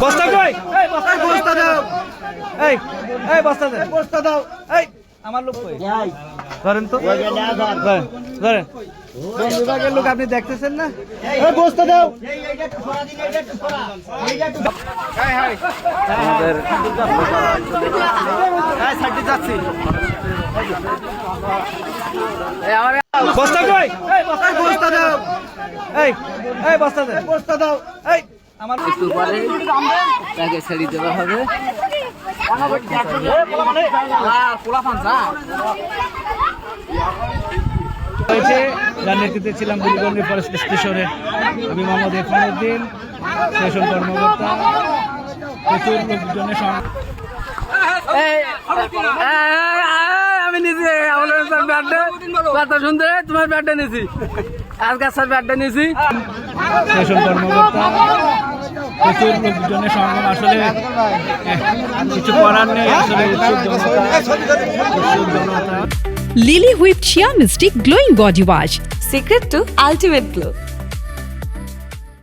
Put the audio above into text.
বস্তা কই? এই বস্তা দাও। এই বস্তা দে। বস্তা দাও। এই আমার লোক কই? ধরেন তো। ধরেন। কোন বিভাগের লোক আপনি দেখতেছেন না? এই বস্তা দাও। আমাদের সাইডে যাচ্ছি। বস্তা কই? এই বস্তা দাও। এই বস্তা দে। বস্তা দাও। এই আমার একটু পরে তাকে ছেড়ে দেওয়া হবে। হয়েছে যার নেতৃত্বে ছিলাম বুড়িগঞ্জ ফরেস্ট স্টেশনে। আমি মোহাম্মদ ইরফানউদ্দিন, স্টেশন কর্মকর্তা। প্রচুর লোকজনের আমি নিজে কথা শুনতে তোমার ব্যাটটা নিয়েছি, আজকে স্যার ব্যাটটা নিয়েছি। স্টেশন কর্মকর্তা, প্রচুর লোকজনের সমাগম। আসলে কিছু করার নেই। আসলে উৎসুক জনতা। Lily Whipped Shea Mystic Glowing Body Wash. Secret to ultimate glow.